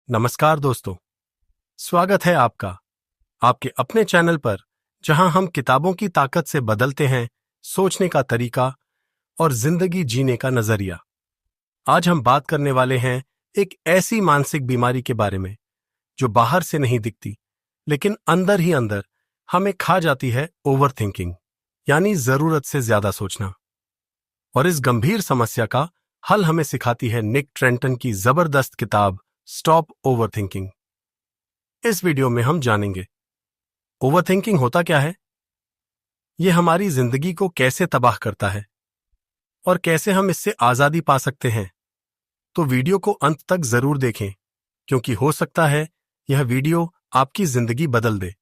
नमस्कार दोस्तों, स्वागत है आपका आपके अपने चैनल पर, जहां हम किताबों की ताकत से बदलते हैं सोचने का तरीका और जिंदगी जीने का नजरिया। आज हम बात करने वाले हैं एक ऐसी मानसिक बीमारी के बारे में जो बाहर से नहीं दिखती, लेकिन अंदर ही अंदर हमें खा जाती है। ओवर थिंकिंग यानी जरूरत से ज्यादा सोचना। और इस गंभीर समस्या का हल हमें सिखाती है निक ट्रेंटन की जबरदस्त किताब स्टॉप ओवरथिंकिंग। इस वीडियो में हम जानेंगे ओवरथिंकिंग होता क्या है, यह हमारी जिंदगी को कैसे तबाह करता है और कैसे हम इससे आजादी पा सकते हैं। तो वीडियो को अंत तक जरूर देखें, क्योंकि हो सकता है यह वीडियो आपकी जिंदगी बदल दे।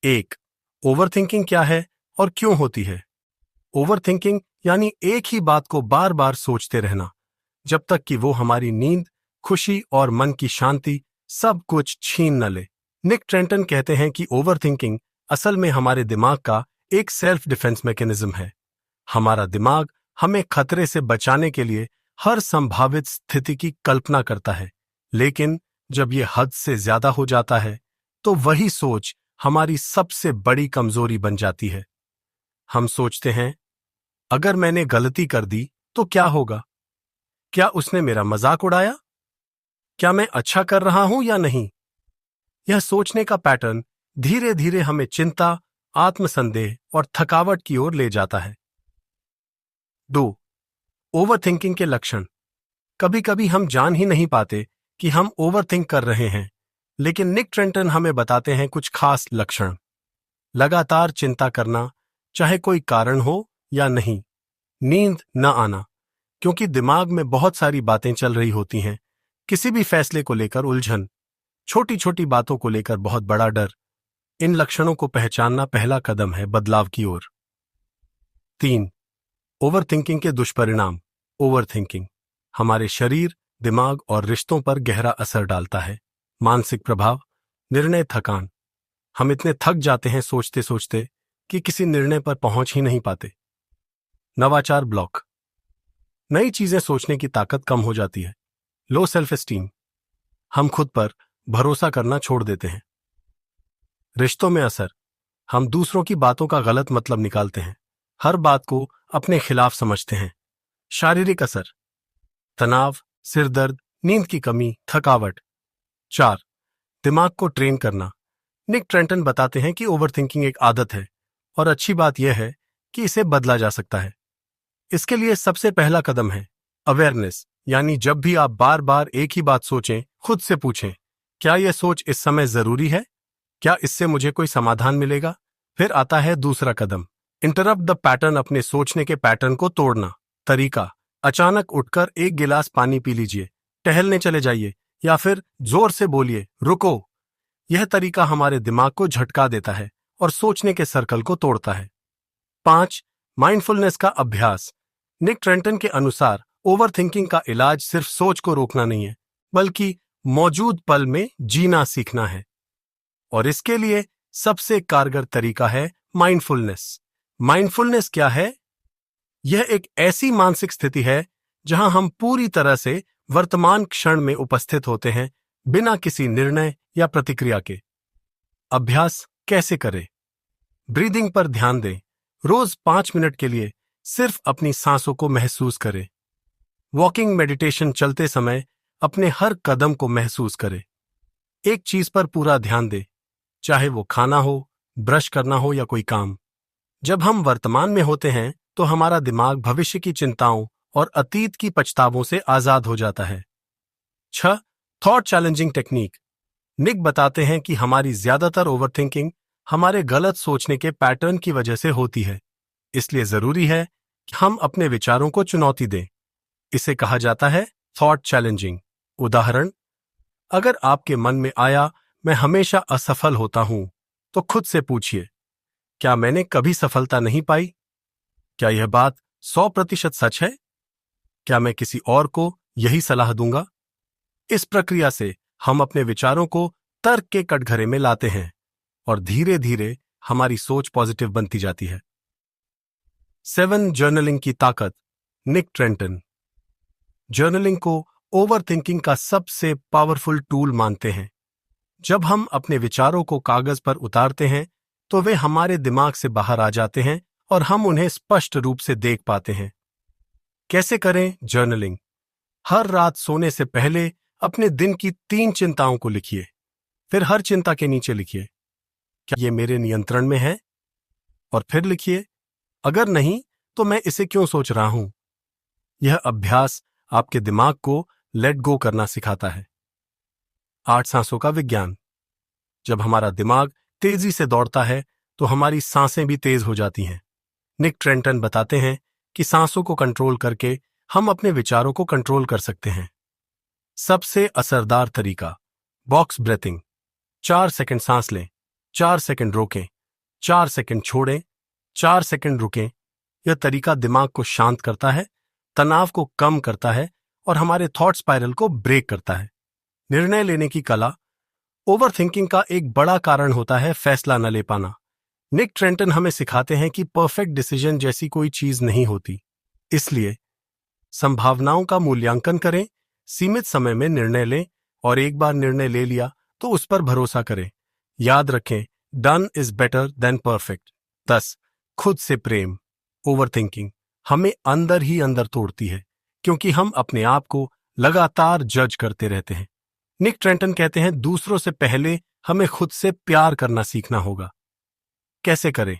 1. ओवरथिंकिंग क्या है और क्यों होती है? ओवरथिंकिंग यानी एक ही बात को बार बार सोचते रहना, जब तक कि वो हमारी नींद, खुशी और मन की शांति सब कुछ छीन न ले। निक ट्रेंटन कहते हैं कि ओवरथिंकिंग असल में हमारे दिमाग का एक सेल्फ डिफेंस मैकेनिज्म है। हमारा दिमाग हमें खतरे से बचाने के लिए हर संभावित स्थिति की कल्पना करता है, लेकिन जब यह हद से ज्यादा हो जाता है तो वही सोच हमारी सबसे बड़ी कमजोरी बन जाती है। हम सोचते हैं, अगर मैंने गलती कर दी तो क्या होगा? क्या उसने मेरा मजाक उड़ाया? क्या मैं अच्छा कर रहा हूं या नहीं? यह सोचने का पैटर्न धीरे धीरे हमें चिंता, आत्मसंदेह और थकावट की ओर ले जाता है। 2. ओवरथिंकिंग के लक्षण। कभी कभी हम जान ही नहीं पाते कि हम ओवरथिंक कर रहे हैं, लेकिन निक ट्रेंटन हमें बताते हैं कुछ खास लक्षण। लगातार चिंता करना, चाहे कोई कारण हो या नहीं। नींद न आना, क्योंकि दिमाग में बहुत सारी बातें चल रही होती हैं। किसी भी फैसले को लेकर उलझन, छोटी छोटी बातों को लेकर बहुत बड़ा डर। इन लक्षणों को पहचानना पहला कदम है बदलाव की ओर। 3. ओवरथिंकिंग के दुष्परिणाम। ओवरथिंकिंग हमारे शरीर, दिमाग और रिश्तों पर गहरा असर डालता है। मानसिक प्रभाव, निर्णय थकान। हम इतने थक जाते हैं सोचते सोचते कि किसी निर्णय पर पहुंच ही नहीं पाते। नवाचार ब्लॉक, नई चीजें सोचने की ताकत कम हो जाती है। लो सेल्फ एस्टीम, हम खुद पर भरोसा करना छोड़ देते हैं। रिश्तों में असर, हम दूसरों की बातों का गलत मतलब निकालते हैं, हर बात को अपने खिलाफ समझते हैं। शारीरिक असर, तनाव, सिर दर्द, नींद की कमी, थकावट। 4. दिमाग को ट्रेन करना। निक ट्रेंटन बताते हैं कि ओवरथिंकिंग एक आदत है और अच्छी बात यह है कि इसे बदला जा सकता है। इसके लिए सबसे पहला कदम है अवेयरनेस, यानी जब भी आप बार बार एक ही बात सोचें, खुद से पूछें, क्या यह सोच इस समय जरूरी है? क्या इससे मुझे कोई समाधान मिलेगा? फिर आता है दूसरा कदम, इंटरप्ट द पैटर्न, अपने सोचने के पैटर्न को तोड़ना। तरीका, अचानक उठकर एक गिलास पानी पी लीजिए, टहलने चले जाइए या फिर जोर से बोलिए रुको। यह तरीका हमारे दिमाग को झटका देता है और सोचने के सर्कल को तोड़ता है। 5. माइंडफुलनेस का अभ्यास। निक ट्रेंटन के अनुसार ओवरथिंकिंग का इलाज सिर्फ सोच को रोकना नहीं है, बल्कि मौजूद पल में जीना सीखना है। और इसके लिए सबसे कारगर तरीका है माइंडफुलनेस। माइंडफुलनेस क्या है? यह एक ऐसी मानसिक स्थिति है जहां हम पूरी तरह से वर्तमान क्षण में उपस्थित होते हैं, बिना किसी निर्णय या प्रतिक्रिया के। अभ्यास कैसे करें? ब्रीदिंग पर ध्यान दें। रोज 5 मिनट के लिए सिर्फ अपनी सांसों को महसूस करें। वॉकिंग मेडिटेशन, चलते समय अपने हर कदम को महसूस करें। एक चीज पर पूरा ध्यान दें, चाहे वो खाना हो, ब्रश करना हो या कोई काम। जब हम वर्तमान में होते हैं तो हमारा दिमाग भविष्य की चिंताओं और अतीत की पछतावों से आजाद हो जाता है। 6. Thought challenging technique. निक बताते हैं कि हमारी ज्यादातर ओवरथिंकिंग हमारे गलत सोचने के पैटर्न की वजह से होती है, इसलिए जरूरी है कि हम अपने विचारों को चुनौती दें। इसे कहा जाता है थॉट चैलेंजिंग। उदाहरण, अगर आपके मन में आया मैं हमेशा असफल होता हूं, तो खुद से पूछिए, क्या मैंने कभी सफलता नहीं पाई? क्या यह बात 100% सच है? क्या मैं किसी और को यही सलाह दूंगा? इस प्रक्रिया से हम अपने विचारों को तर्क के कटघरे में लाते हैं और धीरे धीरे हमारी सोच पॉजिटिव बनती जाती है। 7. जर्नलिंग की ताकत। Nick Trenton. जर्नलिंग को ओवरथिंकिंग का सबसे पावरफुल टूल मानते हैं। जब हम अपने विचारों को कागज पर उतारते हैं तो वे हमारे दिमाग से बाहर आ जाते हैं और हम उन्हें स्पष्ट रूप से देख पाते हैं। कैसे करें जर्नलिंग? हर रात सोने से पहले अपने दिन की 3 चिंताओं को लिखिए। फिर हर चिंता के नीचे लिखिए, क्या ये मेरे नियंत्रण में है? और फिर लिखिए, अगर नहीं तो मैं इसे क्यों सोच रहा हूं? यह अभ्यास आपके दिमाग को लेट गो करना सिखाता है। 8 सांसों का विज्ञान। जब हमारा दिमाग तेजी से दौड़ता है तो हमारी सांसें भी तेज हो जाती हैं। निक ट्रेंटन बताते हैं कि सांसों को कंट्रोल करके हम अपने विचारों को कंट्रोल कर सकते हैं। सबसे असरदार तरीका बॉक्स ब्रेथिंग। 4 सेकंड सांस लें, 4 सेकंड रोकें, 4 सेकंड छोड़ें, 4 सेकंड रुकें। यह तरीका दिमाग को शांत करता है, तनाव को कम करता है और हमारे थॉट स्पाइरल को ब्रेक करता है। निर्णय लेने की कला। ओवरथिंकिंग का एक बड़ा कारण होता है फैसला न ले पाना। निक ट्रेंटन हमें सिखाते हैं कि परफेक्ट डिसीजन जैसी कोई चीज नहीं होती। इसलिए संभावनाओं का मूल्यांकन करें, सीमित समय में निर्णय लें और एक बार निर्णय ले लिया तो उस पर भरोसा करें। याद रखें, done is better than perfect. 10. खुद से प्रेम। ओवरथिंकिंग हमें अंदर ही अंदर तोड़ती है क्योंकि हम अपने आप को लगातार जज करते रहते हैं। निक ट्रेंटन कहते हैं, दूसरों से पहले हमें खुद से प्यार करना सीखना होगा। कैसे करें?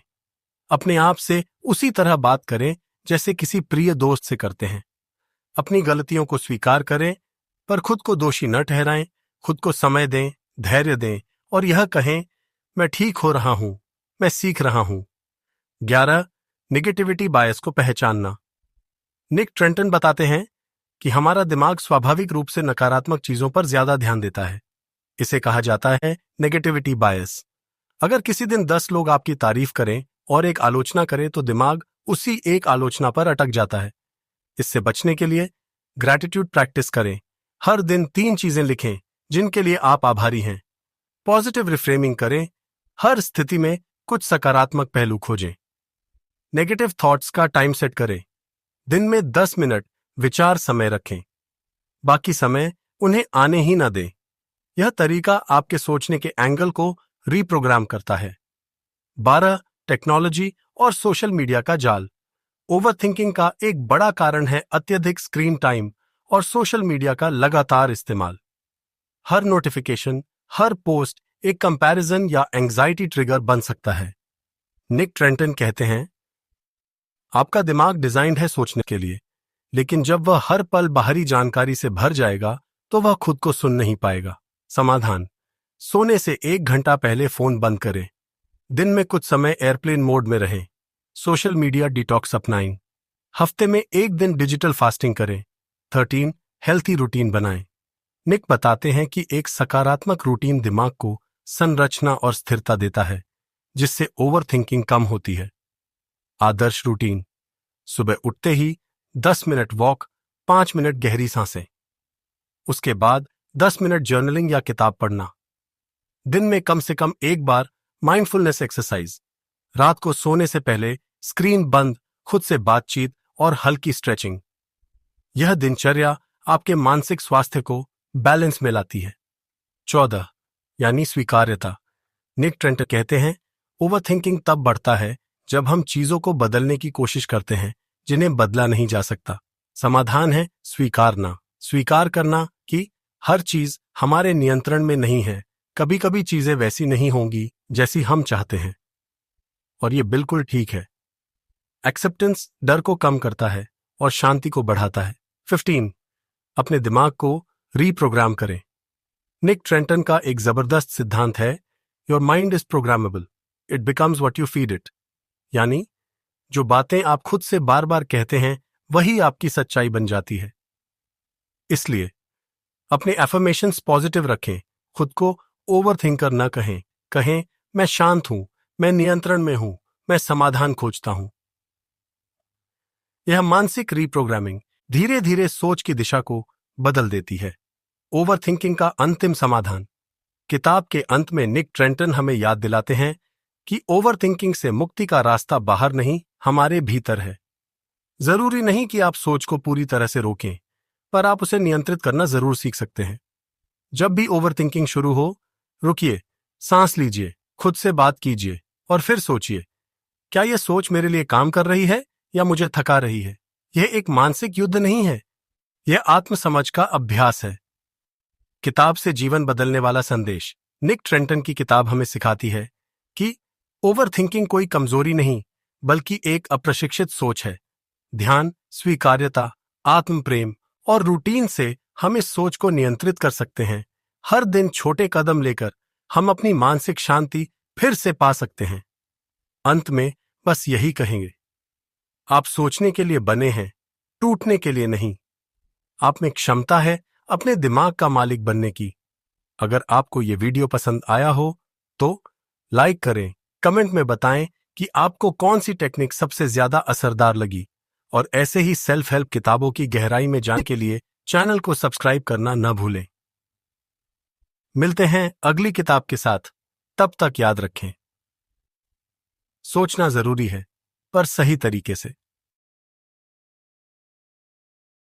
अपने आप से उसी तरह बात करें जैसे किसी प्रिय दोस्त से करते हैं। अपनी गलतियों को स्वीकार करें पर खुद को दोषी न ठहराएं। खुद को समय दें, धैर्य दें और यह कहें, मैं ठीक हो रहा हूं, मैं सीख रहा हूं। 11. नेगेटिविटी बायस को पहचानना। निक ट्रेंटन बताते हैं कि हमारा दिमाग स्वाभाविक रूप से नकारात्मक चीजों पर ज्यादा ध्यान देता है। इसे कहा जाता है नेगेटिविटी बायस। अगर किसी दिन 10 लोग आपकी तारीफ करें और एक आलोचना करें तो दिमाग उसी एक आलोचना पर अटक जाता है। इससे बचने के लिए ग्रैटिट्यूड प्रैक्टिस करें। हर दिन 3 चीजें लिखें जिनके लिए आप आभारी हैं। पॉजिटिव रिफ्रेमिंग करें। हर स्थिति में कुछ सकारात्मक पहलू खोजें। नेगेटिव थॉट्स का टाइम सेट करें। दिन में 10 मिनट विचार समय रखें, बाकी समय उन्हें आने ही न दें। यह तरीका आपके सोचने के एंगल को रीप्रोग्राम करता है। 12. टेक्नोलॉजी और सोशल मीडिया का जाल। ओवरथिंकिंग का एक बड़ा कारण है अत्यधिक स्क्रीन टाइम और सोशल मीडिया का लगातार इस्तेमाल। हर नोटिफिकेशन, हर पोस्ट एक कंपैरिजन या एंग्जाइटी ट्रिगर बन सकता है। निक ट्रेंटन कहते हैं, आपका दिमाग डिजाइन्ड है सोचने के लिए, लेकिन जब वह हर पल बाहरी जानकारी से भर जाएगा तो वह खुद को सुन नहीं पाएगा। समाधान: सोने से 1 घंटा पहले फोन बंद करें। दिन में कुछ समय एयरप्लेन मोड में रहें। सोशल मीडिया डिटॉक्स अपनाएं। हफ्ते में 1 दिन डिजिटल फास्टिंग करें। 13. हेल्थी रूटीन बनाएं। निक बताते हैं कि एक सकारात्मक रूटीन दिमाग को संरचना और स्थिरता देता है, जिससे ओवरथिंकिंग कम होती है। आदर्श रूटीन: सुबह उठते ही 10 मिनट वॉक, 5 मिनट गहरी सांसें। उसके बाद 10 मिनट जर्नलिंग या किताब पढ़ना। दिन में कम से कम 1 बार माइंडफुलनेस एक्सरसाइज। रात को सोने से पहले स्क्रीन बंद, खुद से बातचीत और हल्की स्ट्रेचिंग। यह दिनचर्या आपके मानसिक स्वास्थ्य को बैलेंस में लाती है। 14. यानी स्वीकार्यता। निक ट्रेंटन कहते हैं, ओवरथिंकिंग तब बढ़ता है जब हम चीजों को बदलने की कोशिश करते हैं जिन्हें बदला नहीं जा सकता। समाधान है स्वीकारना। स्वीकार करना कि हर चीज हमारे नियंत्रण में नहीं है। कभी कभी चीजें वैसी नहीं होंगी जैसी हम चाहते हैं, और ये बिल्कुल ठीक है। एक्सेप्टेंस डर को कम करता है और शांति को बढ़ाता है। 15. अपने दिमाग को रीप्रोग्राम करें। निक ट्रेंटन का एक जबरदस्त सिद्धांत है, your mind is programmable, it becomes what you feed it. यानी जो बातें आप खुद से बार बार कहते हैं वही आपकी सच्चाई बन जाती है। इसलिए अपने एफर्मेशंस पॉजिटिव रखें। खुद को ओवरथिंकर न कहें। कहें, मैं शांत हूं, मैं नियंत्रण में हूं, मैं समाधान खोजता हूं। यह मानसिक रीप्रोग्रामिंग धीरे धीरे सोच की दिशा को बदल देती है। ओवरथिंकिंग का अंतिम समाधान। किताब के अंत में निक ट्रेंटन हमें याद दिलाते हैं कि ओवरथिंकिंग से मुक्ति का रास्ता बाहर नहीं, हमारे भीतर है। जरूरी नहीं कि आप सोच को पूरी तरह से रोकें, पर आप उसे नियंत्रित करना जरूर सीख सकते हैं। जब भी ओवरथिंकिंग शुरू हो, रुकिए, सांस लीजिए, खुद से बात कीजिए और फिर सोचिए, क्या यह सोच मेरे लिए काम कर रही है या मुझे थका रही है? यह एक मानसिक युद्ध नहीं है, यह आत्मसमझ का अभ्यास है। किताब से जीवन बदलने वाला संदेश। निक ट्रेंटन की किताब हमें सिखाती है कि ओवरथिंकिंग कोई कमजोरी नहीं, बल्कि एक अप्रशिक्षित सोच है। ध्यान, स्वीकार्यता, आत्म प्रेम और रूटीन से हम इस सोच को नियंत्रित कर सकते हैं। हर दिन छोटे कदम लेकर हम अपनी मानसिक शांति फिर से पा सकते हैं। अंत में बस यही कहेंगे, आप सोचने के लिए बने हैं, टूटने के लिए नहीं। आप में क्षमता है अपने दिमाग का मालिक बनने की। अगर आपको यह वीडियो पसंद आया हो तो लाइक करें, कमेंट में बताएं कि आपको कौन सी टेक्निक सबसे ज्यादा असरदार लगी, और ऐसे ही सेल्फ हेल्प किताबों की गहराई में जानने के लिए चैनल को सब्सक्राइब करना न भूलें। मिलते हैं अगली किताब के साथ। तब तक याद रखें, सोचना जरूरी है, पर सही तरीके से।